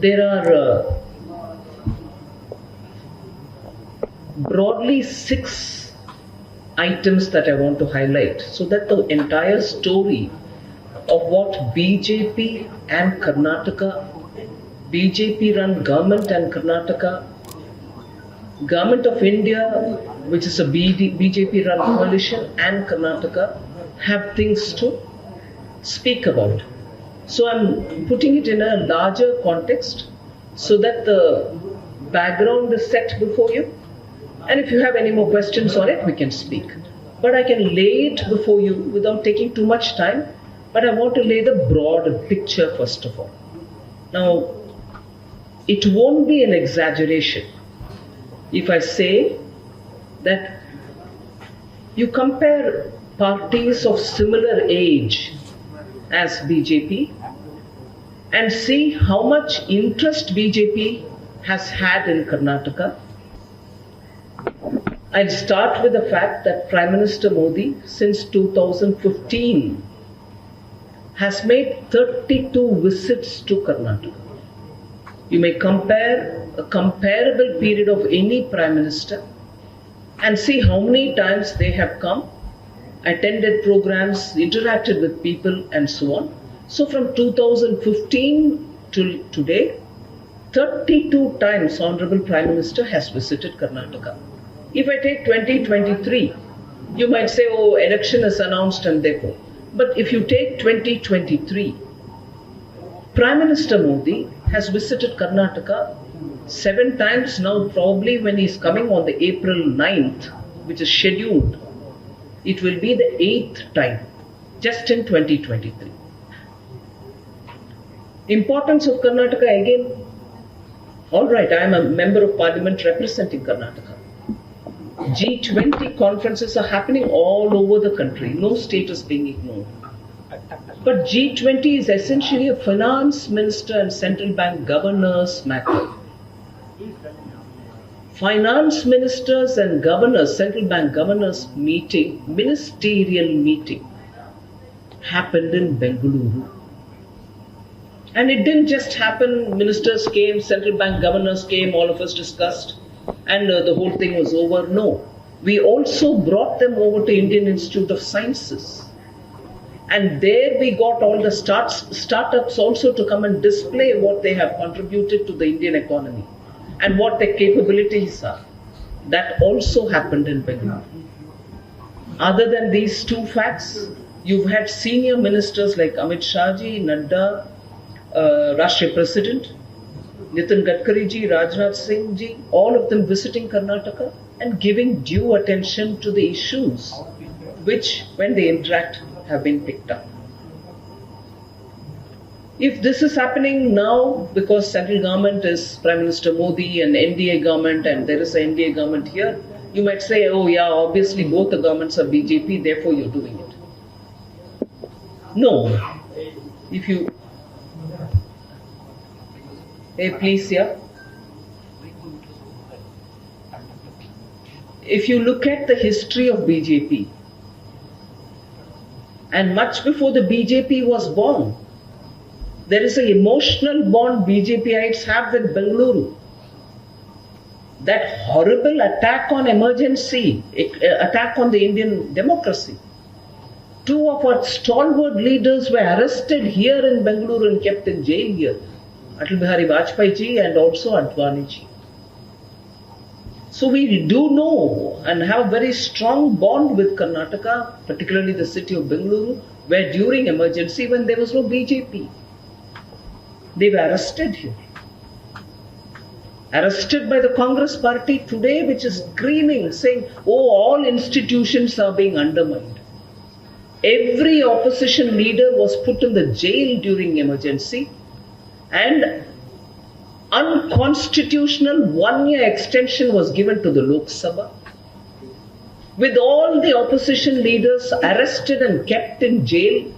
there are broadly 6 items that I want to highlight so that the entire story of what BJP and Karnataka, BJP run government and Karnataka, Government of India, which is a BJP run coalition, and Karnataka have things to speak about. So I'm putting it in a larger context so that the background is set before you. And if you have any more questions on it, we can speak. But I can lay it before you without taking too much time. But I want to lay the broad picture first of all. Now, it won't be an exaggeration if I say that you compare parties of similar age as BJP and see how much interest BJP has had in Karnataka. I'll start with the fact that Prime Minister Modi since 2015 has made 32 visits to Karnataka. You may compare a comparable period of any Prime Minister and see how many times they have come, attended programs, interacted with people and so on. So from 2015 till today, 32 times Honorable Prime Minister has visited Karnataka. If I take 2023, you might say, oh, election is announced and therefore. But if you take 2023, Prime Minister Modi has visited Karnataka 7 times now, probably when he is coming on the April 9th, which is scheduled. It will be the 8th time, just in 2023. Importance of Karnataka again. All right, I am a member of parliament representing Karnataka. G20 conferences are happening all over the country. No state is being ignored. But G20 is essentially a finance minister and central bank governors matter. Finance ministers and governors, central bank governors meeting, ministerial meeting, happened in Bengaluru. And it didn't just happen, ministers came, central bank governors came, all of us discussed, and the whole thing was over. No, we also brought them over to Indian Institute of Sciences. And there we got all the startups also to come and display what they have contributed to the Indian economy and what their capabilities are. That also happened in Bengaluru. Other than these 2 facts, you've had senior ministers like Amit Shah ji, Nadda, Rashtriya President, Nitin Gadkari ji, Rajnath Singh ji, all of them visiting Karnataka and giving due attention to the issues which, when they interact, have been picked up. If this is happening now because central government is Prime Minister Modi and NDA government and there is an NDA government here, you might say, oh yeah, obviously both the governments are BJP, therefore you're doing it. No. If you... Hey, please, yeah. If you look at the history of BJP, and much before the BJP was born, there is an emotional bond BJPites have with Bengaluru. That horrible attack on emergency, attack on the Indian democracy. 2 of our stalwart leaders were arrested here in Bengaluru and kept in jail here. Atal Bihari Vajpayee ji and also Advani ji. So we do know and have a very strong bond with Karnataka, particularly the city of Bengaluru, where during emergency when there was no BJP, they were arrested here. Arrested by the Congress party today, which is screaming, saying, oh, all institutions are being undermined. Every opposition leader was put in the jail during emergency and unconstitutional 1-year extension was given to the Lok Sabha. With all the opposition leaders arrested and kept in jail,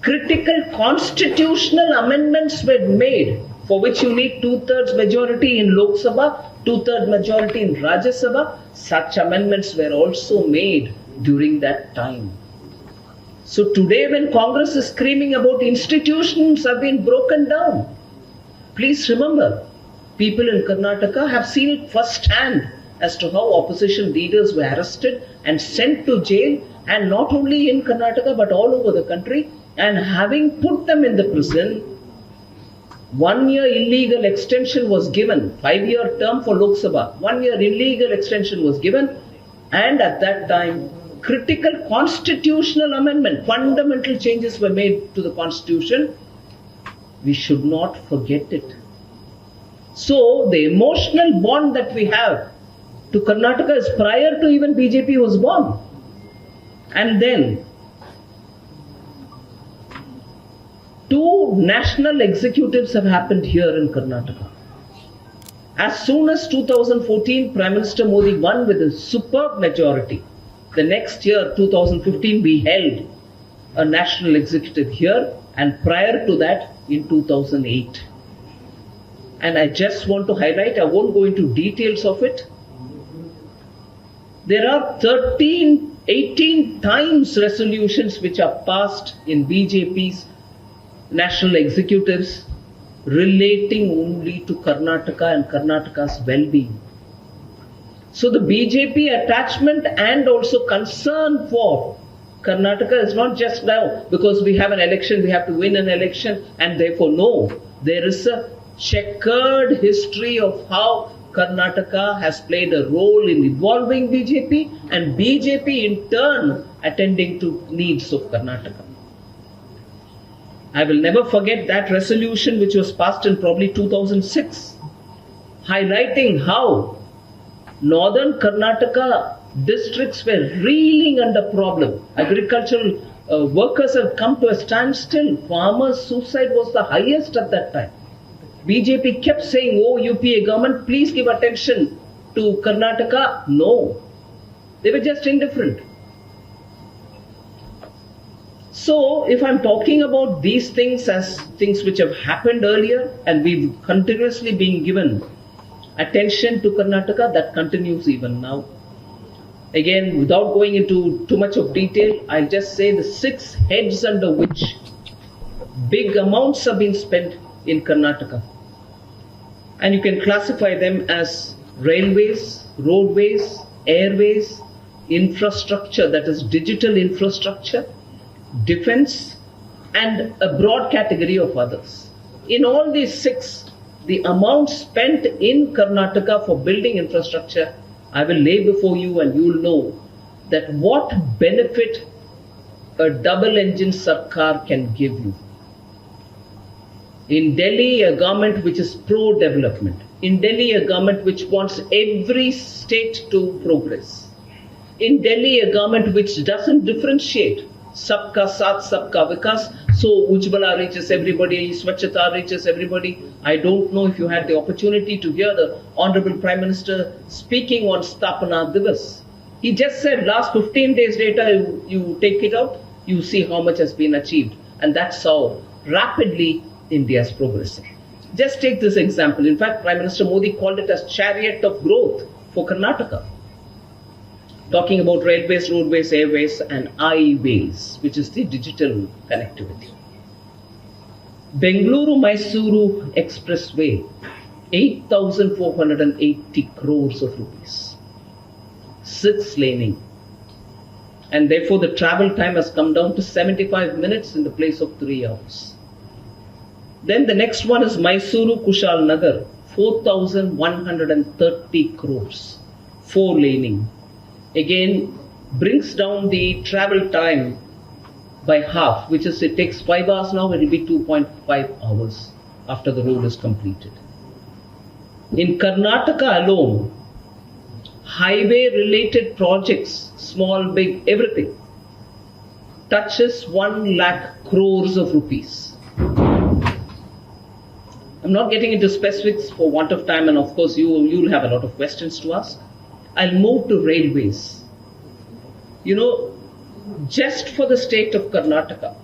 critical constitutional amendments were made for which you need 2/3 majority in Lok Sabha, 2/3 majority in Rajya Sabha. Such amendments were also made during that time. So today when Congress is screaming about institutions have been broken down, Please remember, people in Karnataka have seen it firsthand as to how opposition leaders were arrested and sent to jail, and not only in Karnataka but all over the country. And having put them in the prison, 1 year illegal extension was given, 5-year term for Lok Sabha, 1 year illegal extension was given, and at that time, critical constitutional amendment, fundamental changes were made to the constitution. We should not forget it. So the emotional bond that we have to Karnataka is prior to even BJP was born. And then, two national executives have happened here in Karnataka. As soon as 2014, Prime Minister Modi won with a superb majority. The next year, 2015, we held a national executive here, and prior to that, in 2008. And I just want to highlight, I won't go into details of it. There are 18 times resolutions which are passed in BJP's national executives relating only to Karnataka and Karnataka's well-being. So the BJP attachment and also concern for Karnataka is not just now because we have an election, we have to win an election, and therefore no. There is a checkered history of how Karnataka has played a role in evolving BJP, and BJP in turn attending to needs of Karnataka. I will never forget that resolution which was passed in probably 2006, highlighting how northern Karnataka districts were reeling under problem. Agricultural workers have come to a standstill. Farmers' suicide was the highest at that time. BJP kept saying, oh, UPA government, please give attention to Karnataka. No, they were just indifferent. So, if I'm talking about these things as things which have happened earlier and we've continuously been given attention to Karnataka, that continues even now. Again, without going into too much of detail, I'll just say the 6 heads under which big amounts have been spent in Karnataka. And you can classify them as railways, roadways, airways, infrastructure, that is digital infrastructure, defense, and a broad category of others. In all these 6, the amount spent in Karnataka for building infrastructure, I will lay before you, and you will know that what benefit a double-engine Sarkar can give you. In Delhi, a government which is pro-development. In Delhi, a government which wants every state to progress. In Delhi, a government which doesn't differentiate. Sabka Saath, Sabka Vikas. So Ujjwala reaches everybody, Swachhata reaches everybody. I don't know if you had the opportunity to hear the Honorable Prime Minister speaking on Sthapana Divas. He just said last 15 days data, you take it out, you see how much has been achieved. And that's how rapidly India is progressing. Just take this example. In fact, Prime Minister Modi called it as chariot of growth for Karnataka. Talking about railways, roadways, airways, and I-ways, which is the digital connectivity. Bengaluru-Mysuru Expressway, 8,480 crores of rupees. 6 laning. And therefore the travel time has come down to 75 minutes in the place of 3 hours. Then the next one is Mysuru-Kushal Nagar, 4,130 crores. 4 laning. Again, brings down the travel time by half, which is it takes 5 hours now, it will be 2.5 hours after the road is completed. In Karnataka alone, highway related projects, small, big, everything, touches 1 lakh crores of rupees. I'm not getting into specifics for want of time, and of course you'll have a lot of questions to ask. I'll move to railways. You know, just for the state of Karnataka,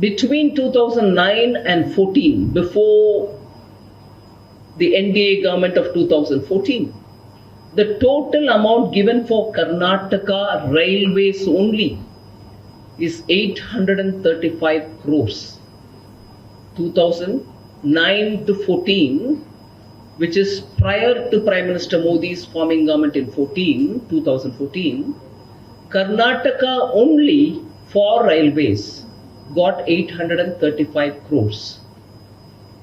between 2009 and 14, before the NDA government of 2014, the total amount given for Karnataka railways only is 835 crores. 2009 to 14, which is prior to Prime Minister Modi's forming government in 2014, Karnataka only for railways got 835 crores.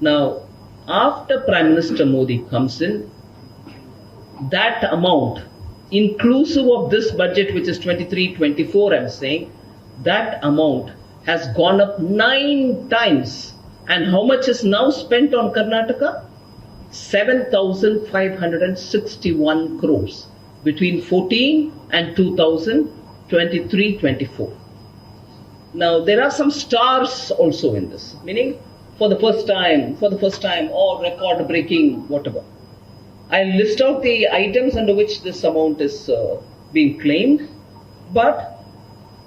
Now, after Prime Minister Modi comes in, that amount, inclusive of this budget, which is 23-24, I'm saying, that amount has gone up 9 times. And how much is now spent on Karnataka? 7,561 crores between 14 and 2023-24. Now, there are some stars also in this, meaning for the first time, or record-breaking, whatever. I'll list out the items under which this amount is being claimed. But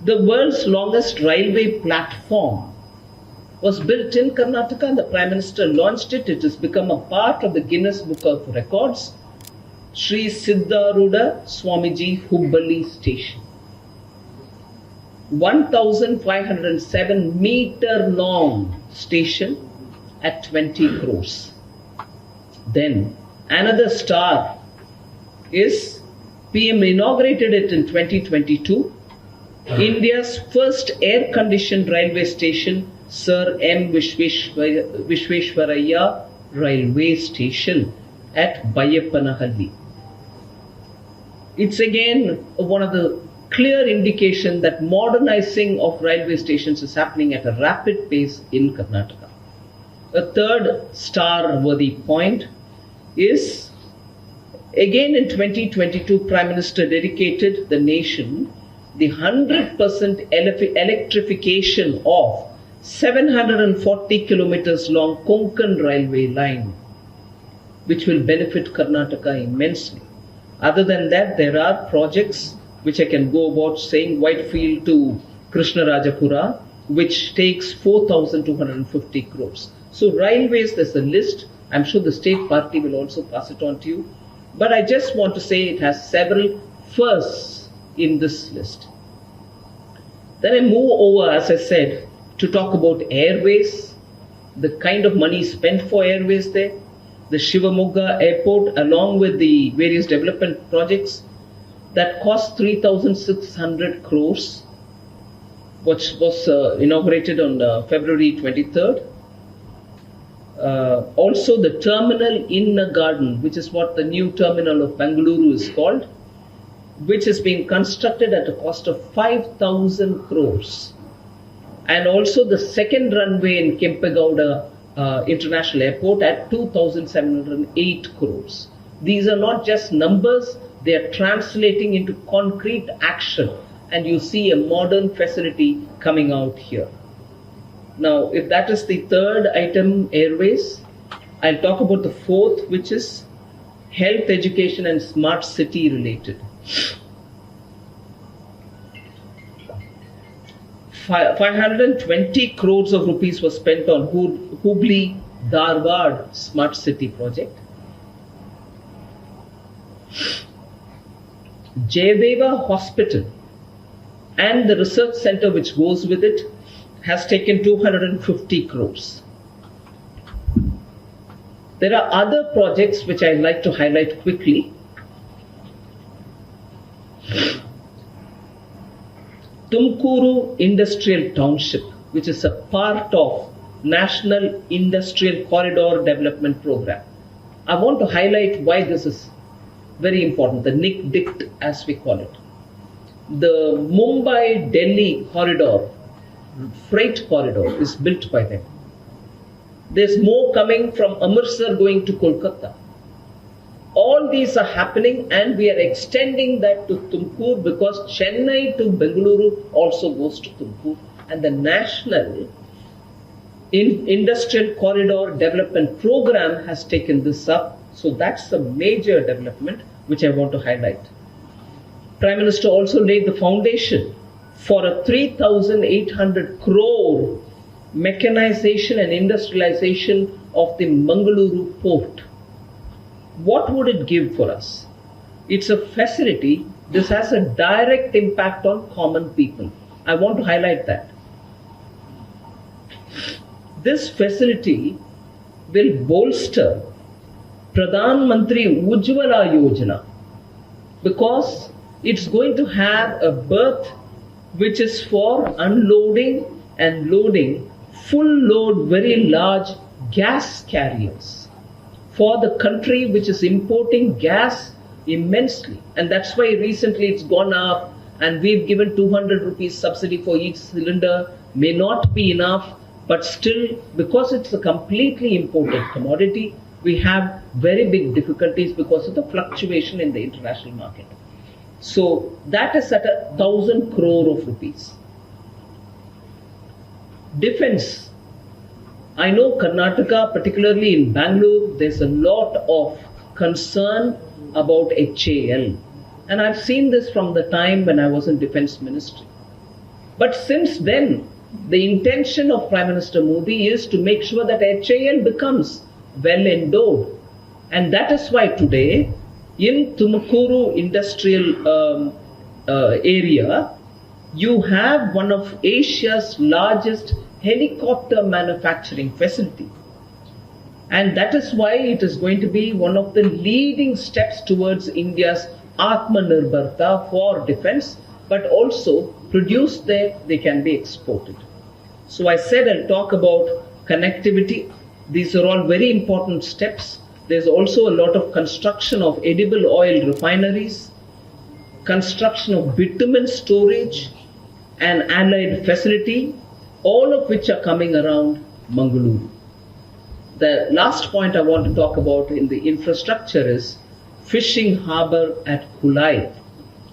the world's longest railway platform was built in Karnataka, and the Prime Minister launched it. It has become a part of the Guinness Book of Records. Sri Siddharuda Swamiji Hubballi Station. 1,507 meter long station at 20 crores. Then another star is PM inaugurated it in 2022. India's first air-conditioned railway station, Sir M. Vishweshwaraya Railway Station at Bayappanahalli. It's again one of the clear indication that modernizing of railway stations is happening at a rapid pace in Karnataka. A third star-worthy point is, again in 2022, Prime Minister dedicated the nation the 100% electrification of 740 kilometers long Konkan railway line, which will benefit Karnataka immensely. Other than that, there are projects which I can go about saying, Whitefield to Krishnarajapura, which takes 4,250 crores. So railways, there's a list. I'm sure the state party will also pass it on to you. But I just want to say it has several firsts in this list. Then I move over, as I said, to talk about airways, the kind of money spent for airways there, the Shivamogga airport, along with the various development projects that cost 3,600 crores, which was inaugurated on February 23rd. Also the terminal in a garden, which is what the new terminal of Bengaluru is called, which is being constructed at a cost of 5,000 crores. And also the second runway in Kempegowda International Airport at 2,708 crores. These are not just numbers, they are translating into concrete action, and you see a modern facility coming out here. Now, if that is the third item, airways, I'll talk about the fourth, which is health, education and smart city related. 520 crores of rupees was spent on Hubli Dharwad smart city project. Jayadeva Hospital and the research center which goes with it has taken 250 crores. There are other projects which I'd like to highlight quickly. Tumkuru Industrial Township, which is a part of National Industrial Corridor Development Program. I want to highlight why this is very important, the NIC-DICT as we call it. The Mumbai-Delhi corridor, freight corridor, is built by them. There's more coming from Amritsar going to Kolkata. All these are happening, and we are extending that to Tumkur because Chennai to Bengaluru also goes to Tumkur, and the National Industrial Corridor Development Program has taken this up. So that's a major development which I want to highlight. Prime Minister also laid the foundation for a 3,800 crore mechanization and industrialization of the Mangaluru port. What would it give for us? It's a facility. This has a direct impact on common people. I want to highlight that. This facility will bolster Pradhan Mantri Ujjwala Yojana, because it's going to have a berth which is for unloading and loading full load very large gas carriers for the country which is importing gas immensely. And that's why recently it's gone up, and we've given 200 rupees subsidy for each cylinder. May not be enough, but still, because it's a completely imported commodity, we have very big difficulties because of the fluctuation in the international market. So that is at 1,000 crore of rupees. Defense. I know Karnataka, particularly in Bangalore, there's a lot of concern about HAL. And I've seen this from the time when I was in Defense Ministry. But since then, the intention of Prime Minister Modi is to make sure that HAL becomes well endowed. And that is why today, in Tumakuru industrial area, you have one of Asia's largest helicopter manufacturing facility. And that is why it is going to be one of the leading steps towards India's Atmanirbharta for defense, but also produced there, they can be exported. So I said I'll talk about connectivity. These are all very important steps. There's also a lot of construction of edible oil refineries, construction of bitumen storage and allied facility, all of which are coming around Mangaluru. The last point I want to talk about in the infrastructure is fishing harbour at Kulai,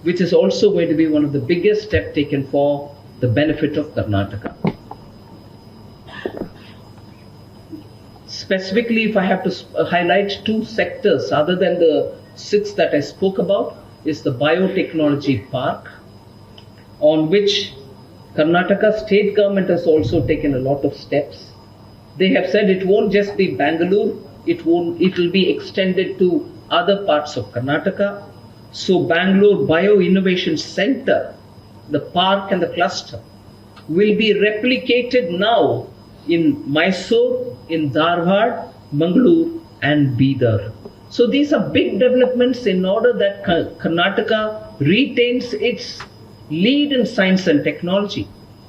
which is also going to be one of the biggest steps taken for the benefit of Karnataka. Specifically, if I have to highlight two sectors other than the 6 that I spoke about, is the biotechnology park, on which Karnataka state government has also taken a lot of steps. They have said it won't just be Bangalore, it will be extended to other parts of Karnataka. So Bangalore Bio Innovation Center, the park and the cluster, will be replicated now in Mysore, in Dharwad, Mangalore and Bidar. So these are big developments in order that Karnataka retains its lead in science and technology.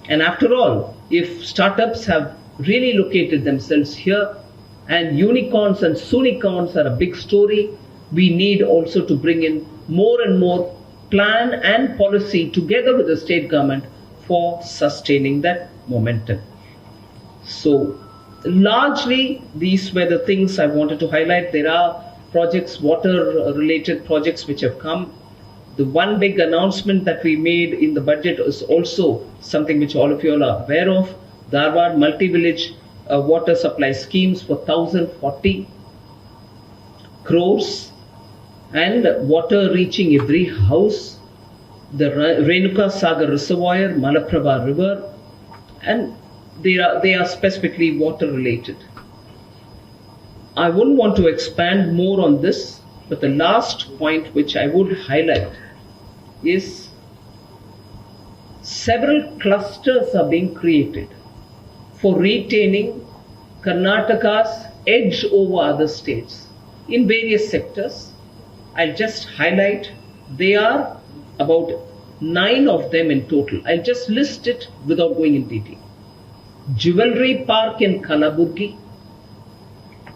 And after all, if startups have really located themselves here, and unicorns and soonicorns are a big story, we need also to bring in more and more plan and policy together with the state government for sustaining that momentum. So largely these were the things I wanted to highlight. There are projects, water related projects which have come. The one big announcement that we made in the budget is also something which all of you all are aware of. Dharwad multi-village water supply schemes for 1,040 crores and water reaching every house. The Renuka Sagar Reservoir, Malaprabha River, and they are specifically water related. I wouldn't want to expand more on this, but the last point which I would highlight is several clusters are being created for retaining Karnataka's edge over other states in various sectors. I'll just highlight, they are about 9 of them in total. I'll just list it without going in detail. Jewelry Park in Kalaburgi,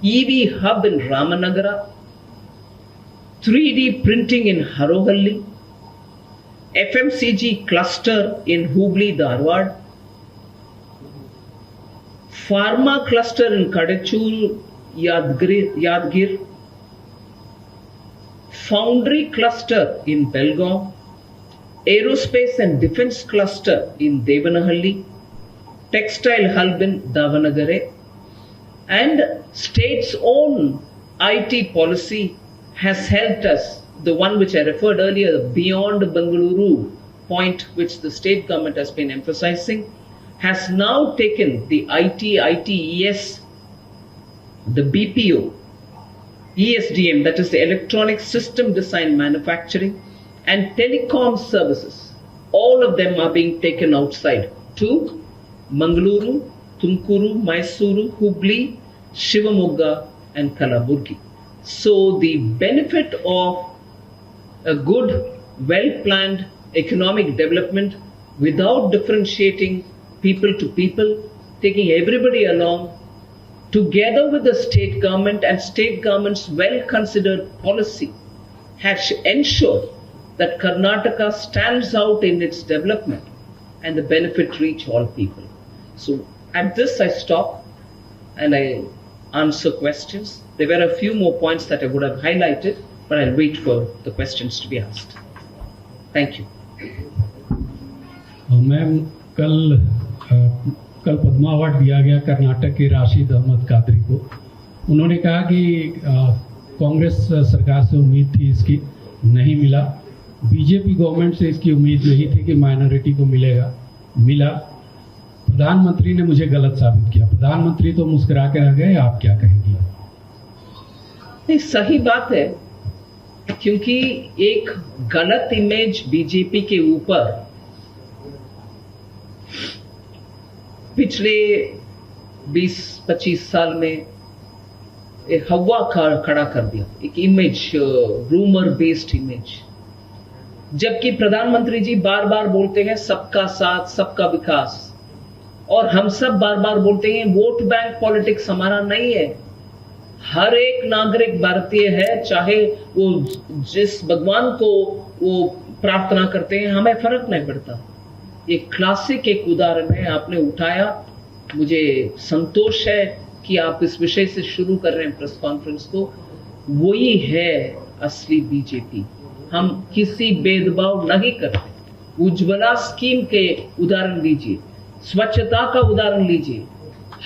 EV Hub in Ramanagara, 3D printing in Harohalli, FMCG cluster in Hubli, Dharwad, Pharma cluster in Kadachul, Yadgir, Foundry cluster in Belgaum, Aerospace and Defense cluster in Devanahalli, Textile Hub in Davanagere, and state's own IT policy has helped us. The one which I referred earlier, the Beyond Bengaluru point which the state government has been emphasizing, has now taken the IT, ITES, the BPO, ESDM, that is the Electronic System Design Manufacturing, and Telecom Services. All of them are being taken outside to Mangaluru Tumkuru, Mysuru, Hubli, Shivamogga and Kalaburgi. So the benefit of a good, well-planned economic development without differentiating people to people, taking everybody along, together with the state government and state government's well-considered policy, has ensured that Karnataka stands out in its development and the benefit reach all people. So at this I stop and I answer questions. There were a few more points that I would have highlighted, but I'll wait for the questions to be asked. Thank you. Ma'am, कल Padma award दिया गया कर्नाटक के राशिद अहमद कादरी को। उन्होंने कहा कि कांग्रेस सरकार से उम्मीद थी, इसकी नहीं मिला। बीजेपी गवर्नमेंट से इसकी उम्मीद नहीं थी कि माइनॉरिटी को मिलेगा, मिला। प्रधानमंत्री ने मुझे गलत साबित किया। प्रधानमंत्री तो मुस्कुरा के रह गए, आप क्या कहेंगी? नहीं, सही बात है, क्योंकि एक गलत इमेज बीजेपी के ऊपर पिछले 20-25 साल में एक हवा खड़ा कर दिया, एक इमेज, रूमर बेस्ड इमेज। जबकि प्रधानमंत्री जी बार बार बोलते हैं सबका साथ सबका विकास, और हम सब बार बार बोलते हैं वोट बैंक पॉलिटिक्स हमारा नहीं है। हर एक नागरिक भारतीय है, चाहे वो जिस भगवान को वो प्रार्थना करते हैं, हमें फर्क नहीं पड़ता। एक क्लासिक एक उदाहरण है, आपने उठाया, मुझे संतोष है कि आप इस विषय से शुरू कर रहे हैं प्रेस कॉन्फ्रेंस को। वही है असली बीजेपी। हम किसी भेदभाव नहीं करते। उज्ज्वला स्कीम के उदाहरण लीजिए, स्वच्छता का उदाहरण लीजिए,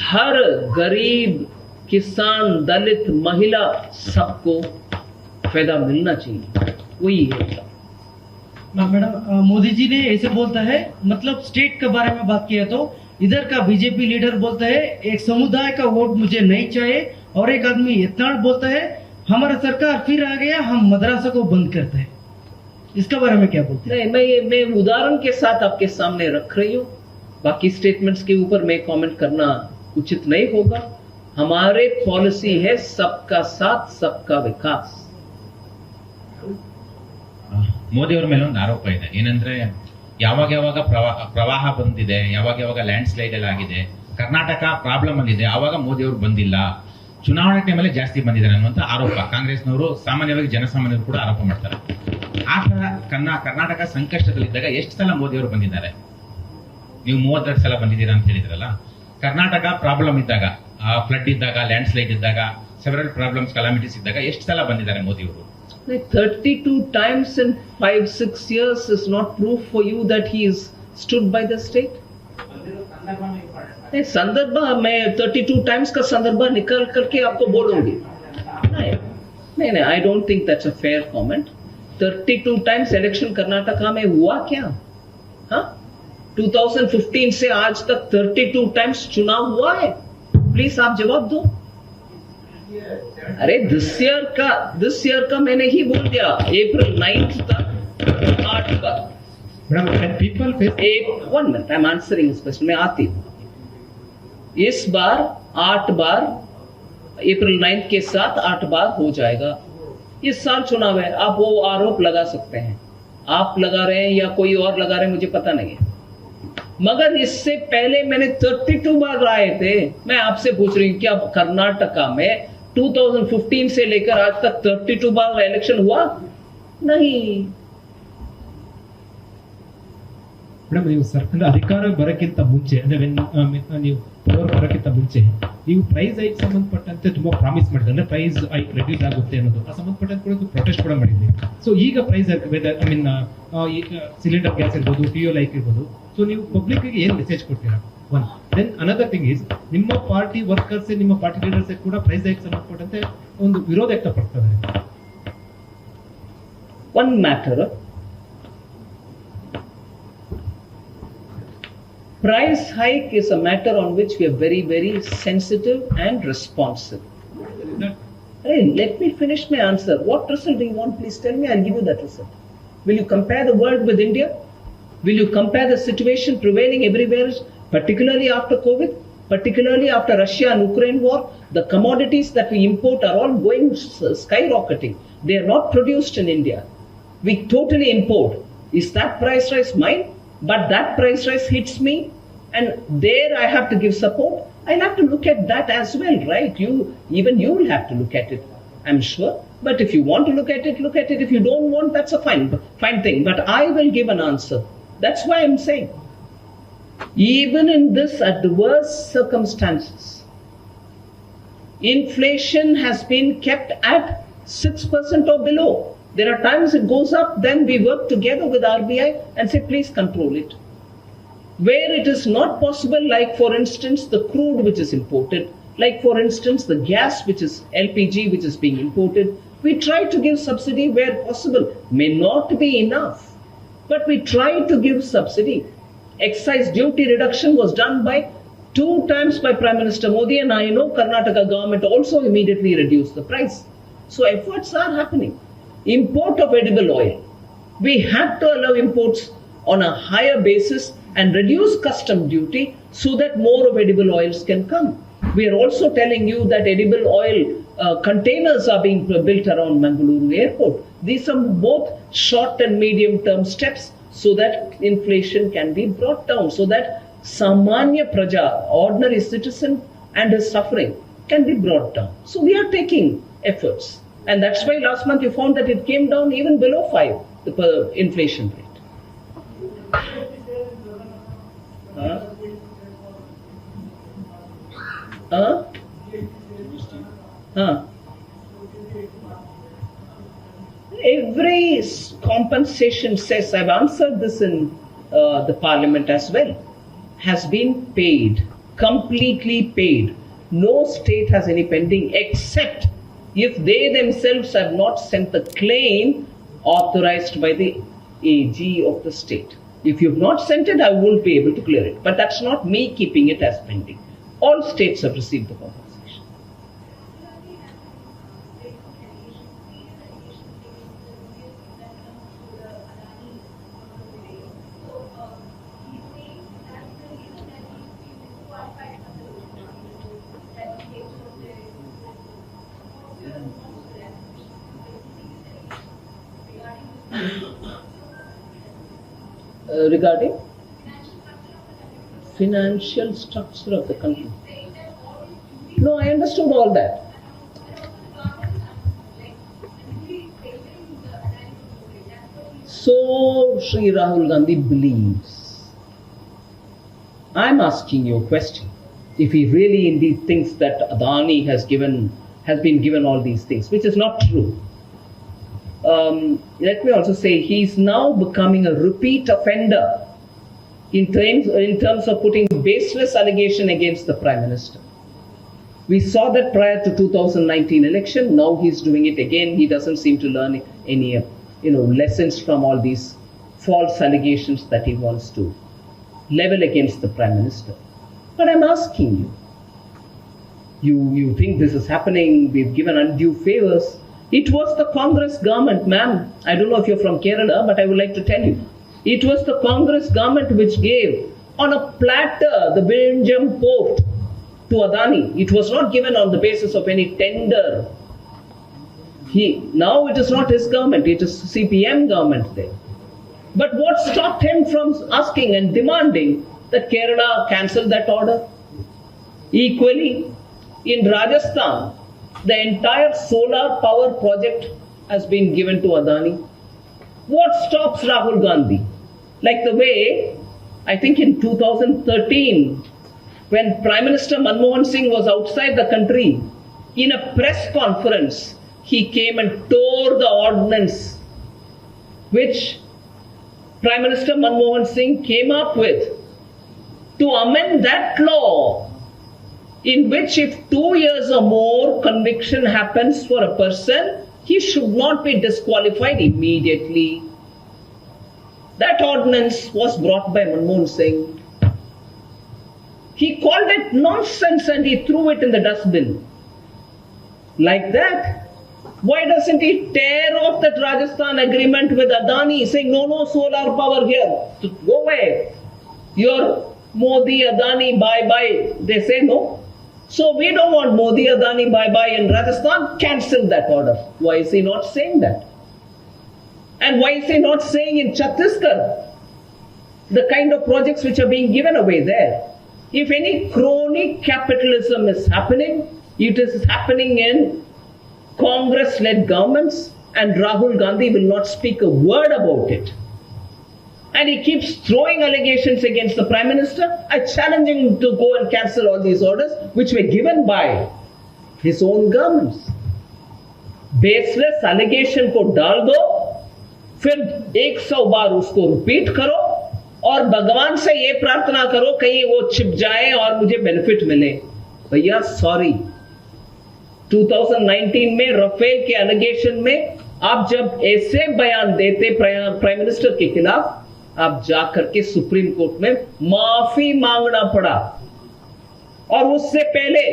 हर गरीब, किसान, दलित, महिला, सबको फायदा मिलना चाहिए, वही है। मैडम, मोदी जी ने ऐसे बोलता है, मतलब स्टेट के बारे में बात किया तो इधर का बीजेपी लीडर बोलता है एक समुदाय का वोट मुझे नहीं चाहिए, और एक आदमी इतना बोलता है हमारा सरकार फिर आ गया, हम मदरसा को बंद करते हैं। इसके बारे में क्या बोलते हैं? नहीं, मैं उदाहरण के साथ आपके सामने रख रही हूँ। बाकी स्टेटमेंट्स के ऊपर मैं कमेंट करना उचित नहीं होगा। हमारे पॉलिसी है सबका साथ सबका विकास। ಮೋದಿ ಅವರ ಮೇಲೆ ಒಂದು ಆರೋಪ ಇದೆ, ಏನಂದ್ರೆ ಯಾವಾಗ ಪ್ರವಾಹ ಬಂದಿದೆ, ಯಾವಾಗ ಲ್ಯಾಂಡ್ ಸ್ಲೈಡ್ ಎಲ್ಲ ಆಗಿದೆ, ಕರ್ನಾಟಕ ಪ್ರಾಬ್ಲಮ್ ಅಲ್ಲಿದೆ, ಆವಾಗ ಮೋದಿ ಅವರು ಬಂದಿಲ್ಲ, ಚುನಾವಣೆ ಟೈಮಲ್ಲಿ ಜಾಸ್ತಿ ಬಂದಿದ್ದಾರೆ ಅನ್ನುವಂತ ಆರೋಪ ಕಾಂಗ್ರೆಸ್ನವರು, ಸಾಮಾನ್ಯವಾಗಿ ಜನಸಾಮಾನ್ಯರು ಕೂಡ ಆರೋಪ ಮಾಡ್ತಾರೆ। ಆ ತರ ಕರ್ನಾಟಕ ಸಂಕಷ್ಟದಲ್ಲಿದ್ದಾಗ ಎಷ್ಟು ಸಲ ಮೋದಿ ಅವರು ಬಂದಿದ್ದಾರೆ? ನೀವು 32 ಸಲ ಬಂದಿದ್ದೀರಾ ಅಂತ ಹೇಳಿದ್ರಲ್ಲ। ಕರ್ನಾಟಕ ಪ್ರಾಬ್ಲಮ್ ಇದ್ದಾಗ, ಫ್ಲಡ್ ಇದ್ದಾಗ, ಲ್ಯಾಂಡ್ ಸ್ಲೈಡ್ ಇದ್ದಾಗ, ಸೆವೆರಲ್ ಪ್ರಾಬ್ಲಮ್ಸ್, ಕಲಾಮಿಟೀಸ್ ಇದ್ದಾಗ ಎಷ್ಟು ಸಲ ಬಂದಿದ್ದಾರೆ ಮೋದಿ ಅವರು? 32 times in 5-6 years is not proof for you that he is stood by the state. संदर्भ मैं 32 times का संदर्भ निकल करके आपको बोलूंगी। नहीं, I don't think that's a fair comment. 32 times election Karnataka में हुआ क्या? हाँ, 2015 से आज तक 32 times चुनाव हुआ है? प्लीज आप जवाब दो। अरे दिस ईयर का मैंने ही बोल दिया, अप्रैल 9 तक 8 बार। One minute, I am answering this question, मैं आती हूँ। इस बार 8 बार, अप्रैल 9 के साथ 8 बार हो जाएगा। इस साल चुनाव है, आप वो आरोप लगा सकते हैं, आप लगा रहे हैं या कोई और लगा रहे हैं, मुझे पता नहीं है। मगर इससे पहले मैंने 32 बार लाए थे। मैं आपसे पूछ रही हूँ, क्या कर्नाटका में 2015 से लेकर आज तक 32 बार इलेक्शन हुआ? नहीं। ಮೇಡಮ್, ನೀವು ಸರ್ಕಾರ ಅಧಿಕಾರ ಬರಕ್ಕಿಂತ ಮುಂಚೆ, ಅಂದ್ರೆ ನೀವು ಪವರ್ ಬರಕ್ಕಿಂತ ಮುಂಚೆ ನೀವು ಪ್ರೈಸ್ ಹೈಕ್ ಸಂಬಂಧಪಟ್ಟಂತೆ ತುಂಬಾ ಪ್ರಾಮಿಸ್ ಮಾಡಿದ್ರೆ, ಅಂದ್ರೆ ಪ್ರೈಸ್ ಹೈಕ್ ರೆಡ್ಯೂಸ್ ಆಗುತ್ತೆ ಅನ್ನೋದು ಆ ಸಂಬಂಧಪಟ್ಟಂತೆ ಕೂಡ ಪ್ರೊಟೆಸ್ಟ್ ಕೂಡ ಮಾಡಿದ್ವಿ। ಸೊ ಈಗ price I mean cylinder gas ಇರ್ಬೋದು, ಫ್ಯೂಯಲ್ ಹೈಕ್ ಇರ್ಬೋದು, ಸೊ ನೀವು ಪಬ್ಲಿಕ್ ಗೆ ಏನ್ ಮೆಸೇಜ್ ಕೊಡ್ತೀರಾ? One then another thing is, ನಿಮ್ಮ ಪಾರ್ಟಿ ವರ್ಕರ್ಸ್, ನಿಮ್ಮ ಪಾರ್ಟಿ ಲೀಡರ್ಸ್ ಕೂಡ ಪ್ರೈಸ್ ಹೈಕ್ ಸಂಬಂಧಪಟ್ಟಂತೆ ಒಂದು ವಿರೋಧ ವ್ಯಕ್ತಪಡ್ತಾರೆ। One matter, price hike is a matter on which we are very, very sensitive and responsive. Hey, let me finish my answer. What result do you want? Please tell me, I'll give you that result. Will you compare the world with India? Will you compare the situation prevailing everywhere, particularly after COVID? particularly after Russia and Ukraine war, the commodities that we import are all going skyrocketing. They are not produced in India. We totally import. Is that price rise mine? But that price rise hits me, and there I have to give support. I'll have to look at that as well, right? Even you will have to look at it, I'm sure. But if you want to look at it, look at it. If you don't want, that's a fine thing. But I will give an answer. That's why I'm saying, even in this adverse circumstances, inflation has been kept at 6% or below. There are times it goes up, then we work together with RBI and say, please control it. Where it is not possible, like for instance, the crude which is imported, like for instance, the gas which is LPG which is being imported, we try to give subsidy where possible. May not be enough, but we try to give subsidy. Excise duty reduction was done by 2 times by Prime Minister Modi, and I know Karnataka government also immediately reduced the price. So efforts are happening. Import of edible oil. We had to allow imports on a higher basis and reduce custom duty so that more of edible oils can come. We are also telling you that edible oil containers are being built around Mangaluru airport. These are both short and medium term steps so that inflation can be brought down, so that Samanya Praja, ordinary citizen and his suffering can be brought down. So we are taking efforts. And that's why last month you found that it came down even below 5, the inflation rate. Every compensation cess, I've answered this in the parliament as well, has been paid, completely paid. No state has any pending except if they themselves have not sent the claim authorized by the AG of the state. If you have not sent it, I won't be able to clear it. But that's not me keeping it as pending. All states have received the compensation. Regarding financial structure of the country. No, I understood all that. So Shri Rahul Gandhi believes. I'm asking you a question. If he really indeed thinks that Adani has been given all these things, which is not true. Let me also say he's now becoming a repeat offender in terms of putting baseless allegation against the Prime Minister. We saw that prior to 2019 election. Now he's doing it again. He doesn't seem to learn any lessons from all these false allegations that he wants to level against the Prime Minister. But I'm asking you think this is happening? We've given undue favors. It was the Congress government, ma'am. I don't know if you're from Kerala, but I would like to tell you. It was the Congress government which gave on a platter the Belgium port to Adani. It was not given on the basis of any tender. Now it is not his government, it is CPM government there. But what stopped him from asking and demanding that Kerala cancel that order? Equally, in Rajasthan, the entire solar power project has been given to Adani. What stops Rahul Gandhi? Like the way, I think in 2013, when Prime Minister Manmohan Singh was outside the country, in a press conference, he came and tore the ordinance which Prime Minister Manmohan Singh came up with to amend that law, in which if 2 years or more conviction happens for a person, he should not be disqualified immediately. That ordinance was brought by Manmohan Singh. He called it nonsense and he threw it in the dustbin. Like that, why doesn't he tear off that Rajasthan agreement with Adani, saying no solar power here, go away. Your Modi, Adani, bye-bye. They say no. So we don't want Modi, Adani, bye-bye in Rajasthan. Cancel that order. Why is he not saying that? And why is he not saying in Chhattisgarh the kind of projects which are being given away there? If any crony capitalism is happening, it is happening in Congress-led governments, and Rahul Gandhi will not speak a word about it. And he keeps throwing allegations against the Prime Minister. I challenge him to go and cancel all these orders which were given by his own governments. Baseless allegation को डाल दो, फिर 100 बार उसको repeat करो और भगवान से ये प्रार्थना करो कहीं वो छिप जाए और मुझे बेनिफिट मिले। भैया सॉरी, 2019 में राफेल के एलिगेशन में आप जब ऐसे बयान देते प्राइम मिनिस्टर के खिलाफ, आप जाकर के सुप्रीम कोर्ट में माफी मांगना पड़ा। और उससे पहले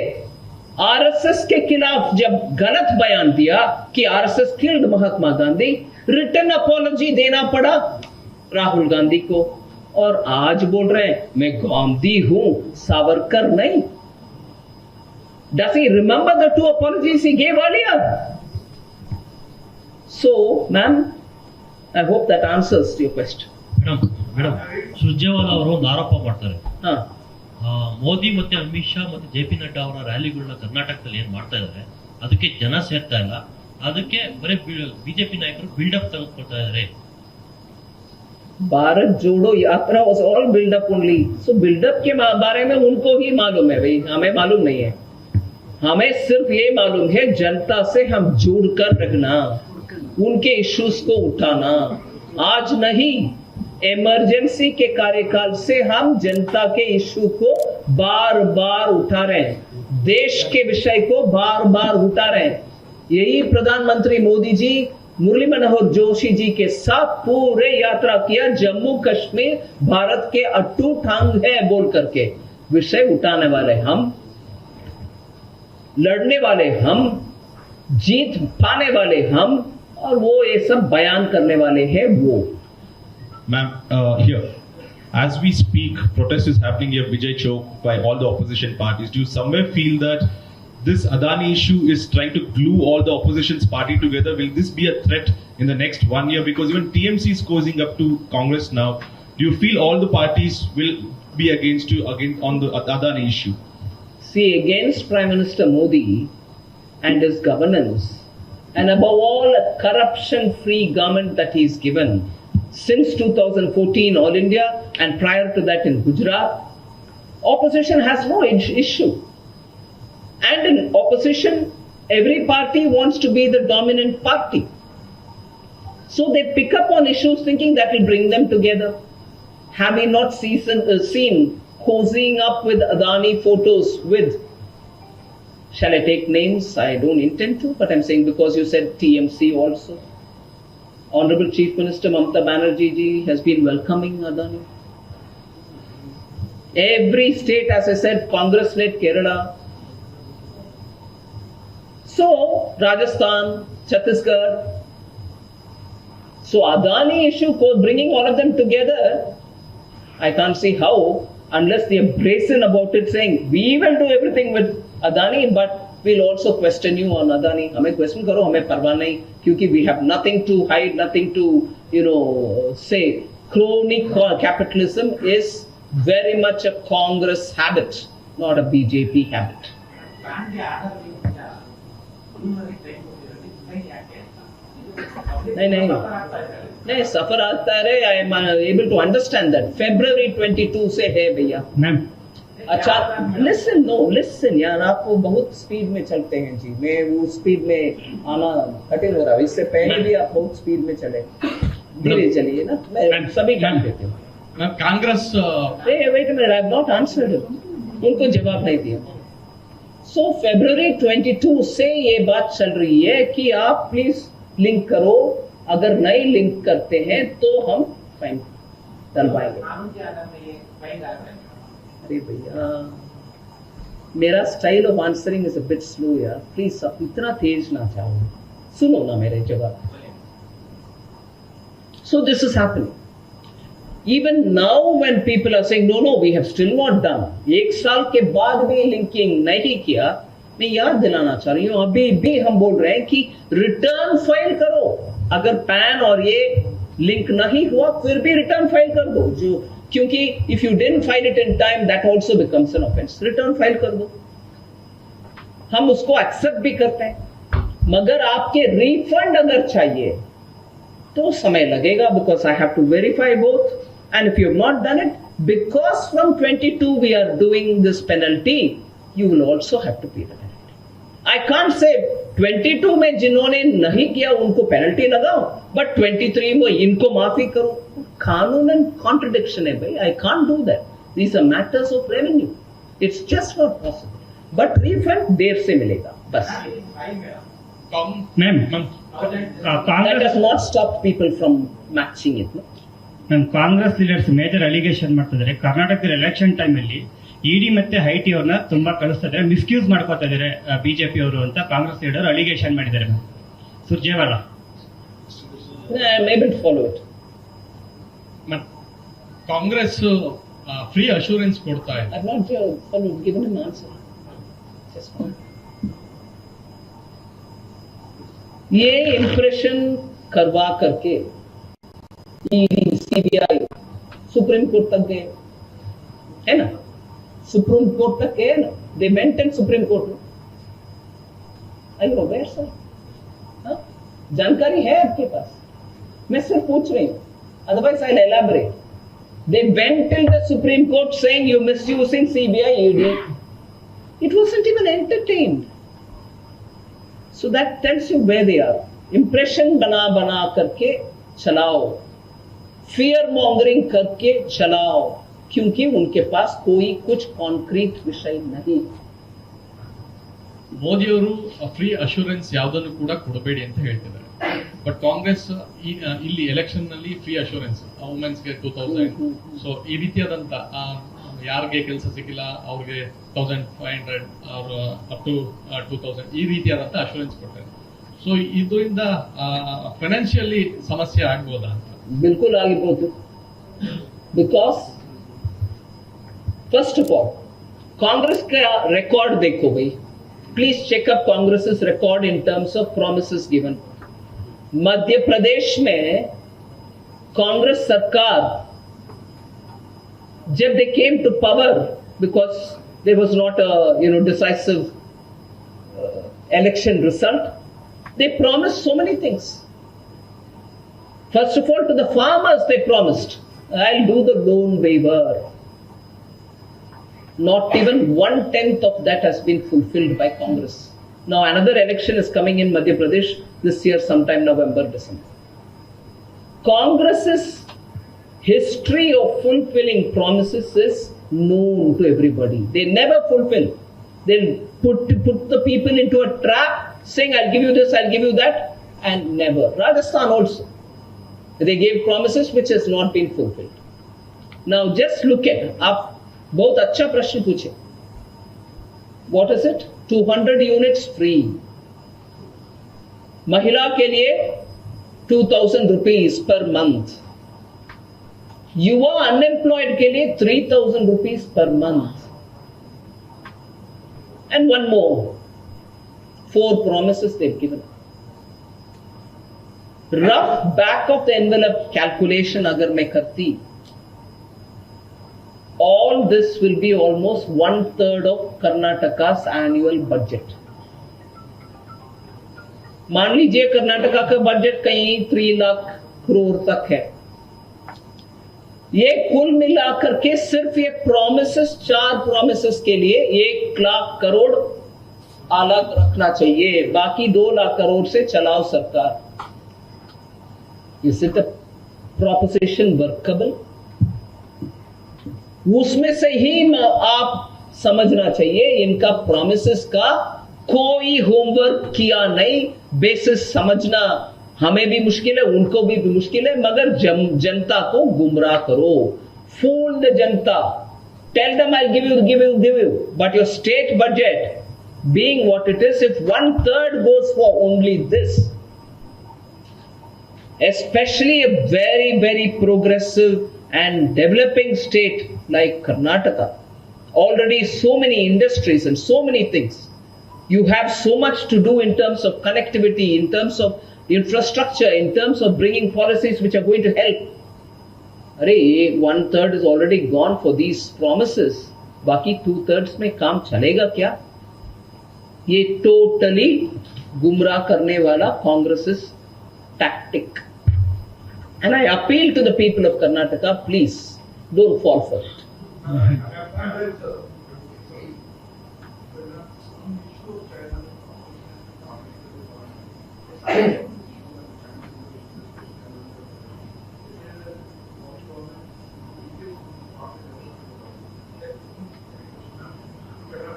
आरएसएस के खिलाफ जब गलत बयान दिया कि RSS killed Mahatma Gandhi, return apology देना पड़ा राहुल गांधी को। और आज बोल रहे हैं मैं गांधी हूं, सावरकर नहीं। Does he remember the 2 apologies he gave earlier? So, ma'am, I hope that answers your question. Madam Surjewala ಅವರು ಒಂದು ಆರೋಪ ಮಾಡ್ತಾರೆ, ಮೋದಿ ಮತ್ತೆ ಅಮಿತ್ ಶಾ ಮತ್ತೆ ಜೆ ಪಿ ನಡ್ಡಾ ಅವರ ರ್ಯಾಲಿಗಳನ್ನ ಕರ್ನಾಟಕದಲ್ಲಿ ಏನ್ ಮಾಡ್ತಾ ಇದಾರೆ ಅದಕ್ಕೆ ಜನ ಸೇರ್ತಾ ಇಲ್ಲ, ಅದಕ್ಕೆ ಬರೀ ಬಿಜೆಪಿ ನಾಯಕರು ಬಿಲ್ಡಪ್ ತೆಗೆದುಕೊಳ್ತಾ ಇದಾರೆ। भारत जोड़ो यात्रा was all build up only. So build up के बारे में उनको ही मालूम है भाई, हमें मालूम नहीं है। हमें सिर्फ ये मालूम है जनता से हम जुड़कर रखना, उनके इश्यूज को उठाना। आज नहीं, इमरजेंसी के कार्यकाल से हम जनता के इश्यू को बार बार उठा रहे हैं, देश के विषय को बार बार उठा रहे हैं। यही प्रधानमंत्री मोदी जी मुरली मनोहर जोशी जी के साथ पूरे यात्रा किया, जम्मू कश्मीर भारत के अटूट अंग है बोल करके। विषय उठाने वाले हम, लड़ने वाले हम, जीत पाने वाले हम, और वो ये सब बयान करने वाले हैं वो। Ma'am, here, as we speak, protest is happening here, Vijay Chowk, by all the opposition parties. Do you somewhere feel that this Adani issue is trying to glue all the opposition's party together? Will this be a threat in the next 1 year? Because even TMC is closing up to Congress now. Do you feel all the parties will be against you on the Adani issue? See, against Prime Minister Modi and his governance, and above all, a corruption-free government that he's given since 2014 All India, and prior to that in Gujarat, opposition has no issue. And in opposition, every party wants to be the dominant party. So they pick up on issues thinking that will bring them together. Have we not seen cozying up with Adani photos with, shall I take names? I don't intend to, but I'm saying because you said TMC also. Honorable Chief Minister Mamata Banerjee ji has been welcoming Adani. Every state, as I said, Congress-led Kerala. So, Rajasthan, Chhattisgarh. So, Adani issue, bringing all of them together, I can't see how, unless they are brazen about it, saying, we will do everything with Adani, but we'll also question you on Adani. हमें question करो, हमें परवाह नहीं, क्योंकि we have nothing to hide, nothing to, say. Crony-capitalism is very much a Congress habit, not a BJP habit. नहीं सफर आता है रे, I am able to understand that. February 22 से है भैया। मैम अच्छा लिसन यार, आप वो बहुत स्पीड में चलते हैं जी, मैं वो स्पीड में आना कठिन हो रहा है। इससे पहले भी आप बहुत स्पीड में चले, धीरे चलिए ना, मैं सभी काम देती हूँ। Congress wait minute, I have not answered, उनको जवाब नहीं दिया। सो February 22 से ये बात चल रही है कि आप प्लीज लिंक करो, अगर नहीं लिंक करते हैं तो हम फाइन डलवाएंगे। अरे भैया, मेरा style of answering is a bit slow यार, प्लीज आप इतना तेज ना जाओ, सुनो ना मेरे जवाब। So this is happening. Even now when people are saying no, we have still not done, एक साल के बाद भी लिंकिंग नहीं किया, मैं याद दिलाना चाह रही हूँ, अभी भी हम बोल रहे हैं कि रिटर्न फाइल करो. अगर पैन और ये लिंक नहीं हुआ फिर भी रिटर्न फाइल कर दो, जो क्योंकि if you didn't file it in time that also becomes an offence. Return file कर दो, हम उसको एक्सेप्ट भी करते हैं, मगर आपके रिफंड अगर चाहिए तो समय लगेगा, because I have to verify both. And if you have not done it, because from 22 we are doing this penalty, you will also have to pay the penalty. I can't say 22 में जिन्होंने नहीं किया उनको penalty लगाओ, but 23 में इनको माफी करो. कानूनन कॉन्ट्रडिक्शन है भाई. I can't do that. These are matters of revenue. It's just not possible. But refund देर से मिलेगा बस. Ma'am That has not stopped people from matching it. No? Ma'am Congress leaders major allegation ಮಾಡ್ತಿದ್ದಾರೆ. ಕರ್ನಾಟಕದ ಎಲೆಕ್ಷನ್ ಟೈಮ್ ಅಲ್ಲಿ ಇಡಿ ಮತ್ತೆ IT ಅವ್ರನ್ನ ತುಂಬಾ ಕಳಿಸ್ತಾ ಇದ್ದಾರೆ, ಮಿಸ್ಯೂಸ್ ಮಾಡ್ಕೋತಾ ಇದ್ದಾರೆ ಬಿಜೆಪಿ ಅವರು ಅಂತ ಕಾಂಗ್ರೆಸ್ ಲೀಡರ್ ಅಲಿಗೇಷನ್ ಮಾಡಿದ್ದಾರೆ. Ma'am Surjewala I'm able to follow it. Congress free assurance ಕೊಡ್ತಾ ಇದೆ. I've not given an answer. Just one. ये इंप्रेशन करवा करके ईडी सीबीआई सुप्रीम कोर्ट तक गए, है ना? सुप्रीम कोर्ट तक गए ना? They went in supreme court. I know where sir, जानकारी है आपके पास? मैं सिर्फ पूछ रही हूं, otherwise I elaborate. They went till the Supreme Court saying you misusing CBI ED. It wasn't even entertained. So that tells you where they are. Impression बना करके चलाओ, fear mongering करके चलाओ, क्योंकि उनके पास कोई कुछ कॉन्क्रीट विषय नहीं. ಮೋದಿಯವರು ಫ್ರೀ ಅಶ್ಯೂರೆನ್ಸ್ ಯಾವುದನ್ನು ಕೂಡ ಕೊಡಬೇಡಿ ಅಂತ ಹೇಳ್ತಿದ್ದಾರೆ. ಬಟ್ ಕಾಂಗ್ರೆಸ್ ಇಲ್ಲಿ ಎಲೆಕ್ಷನ್ ನಲ್ಲಿ ಫ್ರೀ ಅಶ್ಯೂರೆನ್ಸ್ ವುಮೆನ್ಸ್ಗೆ 2000, ಸೊ ಈ ರೀತಿಯಾದಂತ ಯಾರಿಗೆ ಕೆಲಸ ಸಿಕ್ಕಿಲ್ಲ ಅವ್ರಿಗೆ 1500 ಅವರು ಅಪ್ ಟು 2000 ಈ ರೀತಿಯಾದಂತ ಅಶ್ಯೂರೆನ್ಸ್ ಕೊಡ್ತಾರೆ. ಸೊ ಇದರಿಂದ ಫೈನಾನ್ಷಿಯಲಿ ಸಮಸ್ಯೆ ಆಗ್ಬೋದಾ ಅಂತ? बिल्कुल ಆಗಿರ್ಬೋದು. Because first of all Congress का रिकॉर्ड देखो भाई. Please check up Congress record in terms of promises given. Madhya Pradesh में कांग्रेस सरकार जब they came to power, because there was not a decisive election result, they promised so many things. First of all, to the farmers they promised, I'll do the loan waiver. Not even 1/10 of that has been fulfilled by Congress. Now another election is coming in Madhya Pradesh this year, sometime November, December. Congress's history of fulfilling promises is known to everybody. They never fulfill. They'll put the people into a trap, saying I'll give you this, I'll give you that, and never. Rajasthan also, they gave promises which has not been fulfilled. Now just look at, आप बहुत अच्छा प्रश्न पूछे. What is it? 200 units free. महिला के लिए 2000 rupees per month. युवा unemployed के लिए 3000 rupees per month. And one more. 4 promises they've given. Rough back of the envelope calculation अगर मैं करती, all this will be almost 1/3 of Karnataka's annual budget. मान लीजिए कर्नाटका का बजट कहीं 3 लाख करोड़ तक है. ये कुल मिलाकर के सिर्फ ये प्रॉमिसेस, 4 प्रॉमिसेस के लिए 1 लाख करोड़ अलग रखना चाहिए. बाकी 2 लाख करोड़ से चलाओ सरकार. Is it a proposition workable? उसमें से ही आप समझना चाहिए इनका प्रॉमिसेस का कोई होमवर्क किया नहीं. बेसिस समझना हमें भी मुश्किल है, उनको भी मुश्किल है, मगर जनता को गुमराह करो. फूल द जनता. Tell them I give you, but your state budget being what it is, if 1/3 goes for only this, especially a very, very progressive and developing state like Karnataka, already so many industries and so many things. You have so much to do in terms of connectivity, in terms of infrastructure, in terms of bringing policies which are going to help. Arey, 1/3 is already gone for these promises. Baki 2/3 में काम चलेगा क्या? ये totally गुमराह करने वाला Congress's tactic. And I appeal to the people of Karnataka, please don't fall for it.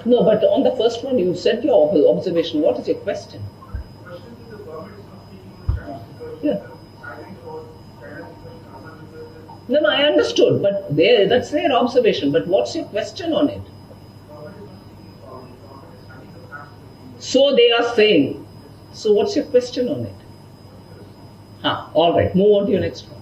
No, but on the first one, you said your observation. What is your question? Yeah. No, I understood, but that's their observation. But what's your question on it? So they are saying. So what's your question on it? All right. Move on to your next one.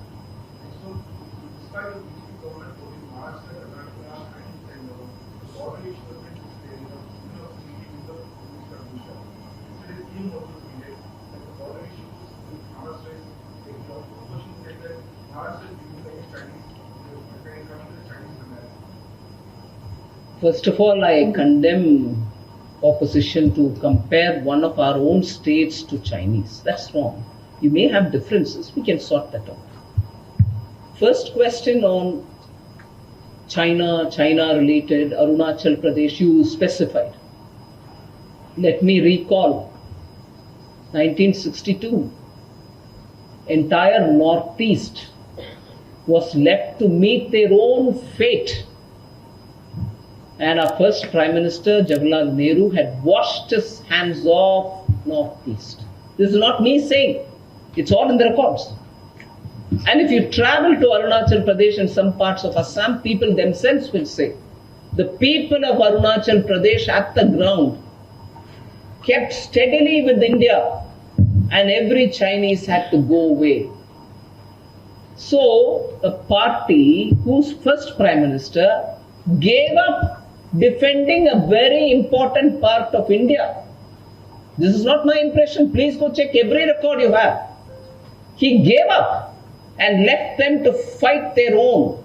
First of all, I condemn opposition to compare one of our own states to Chinese. That's wrong. You may have differences. We can sort that out. First question on China related, Arunachal Pradesh, you specified. Let me recall 1962. Entire Northeast was left to meet their own fate. And our first Prime Minister, Jawaharlal Nehru, had washed his hands off Northeast. This is not me saying. It's all in the records. And if you travel to Arunachal Pradesh and some parts of Assam, people themselves will say, the people of Arunachal Pradesh at the ground kept steadily with India, and every Chinese had to go away. So, a party whose first Prime Minister gave up defending a very important part of India. This is not my impression. Please go check every record you have. He gave up and left them to fight their own.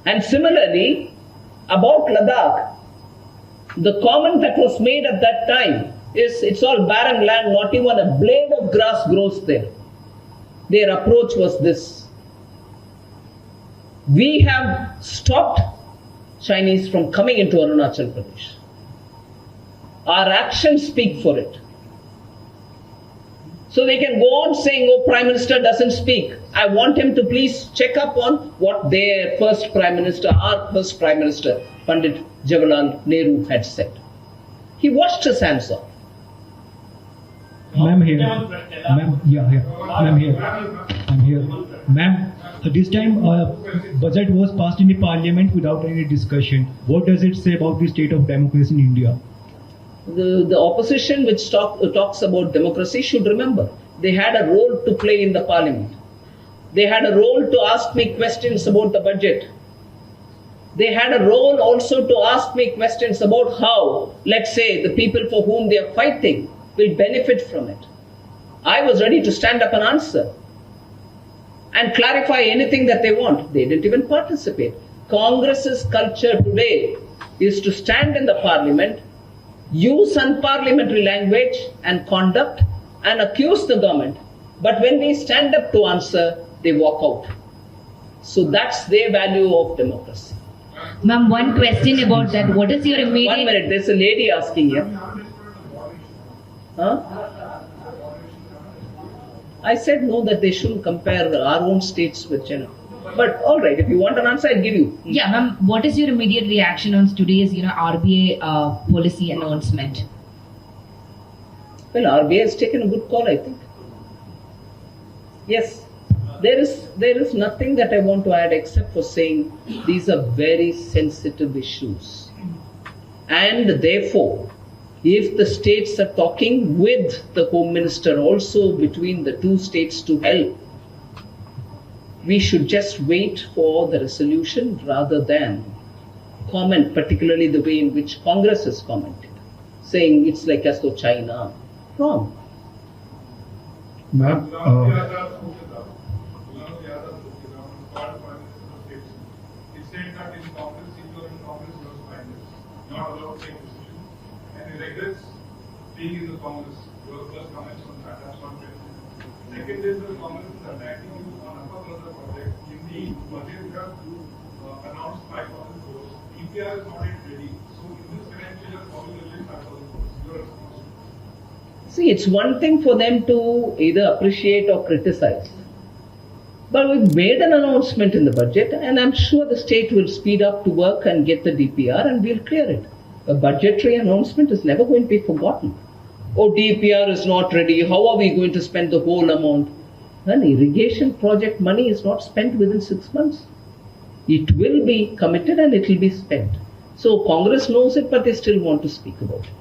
And similarly, about Ladakh, the comment that was made at that time is it's all barren land, not even a blade of grass grows there. Their approach was this: we have stopped Chinese from coming into Arunachal Pradesh. Our actions speak for it. So they can go on saying, oh, Prime Minister doesn't speak. I want him to please check up on what their first Prime Minister, our first Prime Minister, Pandit Jawaharlal Nehru had said. He washed his hands off. Ma'am here. Ma'am, yeah, here. Ma'am here. I'm here. Ma'am, this time budget was passed in the parliament without any discussion. What does it say about the state of democracy in India? The opposition which talks about democracy should remember they had a role to play in the parliament. They had a role to ask me questions about the budget. They had a role also to ask me questions about how, let's say, the people for whom they are fighting will benefit from it. I was ready to stand up and answer and clarify anything that they want. They didn't even participate. Congress's culture today is to stand in the parliament, use unparliamentary language and conduct and accuse the government. But when we stand up to answer, they walk out. So that's their value of democracy. Ma'am, one question about that. What is your immediate... 1 minute, there's a lady asking here. Huh? I said no, that they shouldn't compare our own states with China. But all right, if you want an answer, I'll give you. Yeah, ma'am, what is your immediate reaction on today's, RBI policy announcement? Well, RBI has taken a good call, I think. Yes, there is nothing that I want to add except for saying these are very sensitive issues. And therefore, if the states are talking with the Home Minister also between the two states to help, we should just wait for the resolution rather than comment, particularly the way in which Congress has commented, saying it's like as though China. Wrong. Ma'am, being in the Congress, your first comments on that, that's one thing. Second is the Congress is attacking you on a couple of the projects. In the budget, you have announced 5,000 crores. EPR is not yet ready. So in this financial year, how will you release 5,000 crores? Your response. See, it's one thing for them to either appreciate or criticize. But we've made an announcement in the budget, and I'm sure the state will speed up to work and get the DPR, and we'll clear it. A budgetary announcement is never going to be forgotten. Oh, DPR is not ready. How are we going to spend the whole amount? An irrigation project money is not spent within 6 months. It will be committed and it will be spent. So Congress knows it, but they still want to speak about it.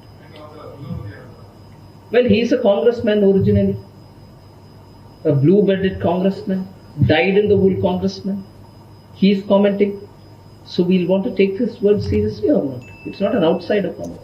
Well, he's a congressman originally, a blue-blooded congressman, died in the wool congressman. He's commenting. So we'll want to take his word seriously or not? It's not an outsider comment.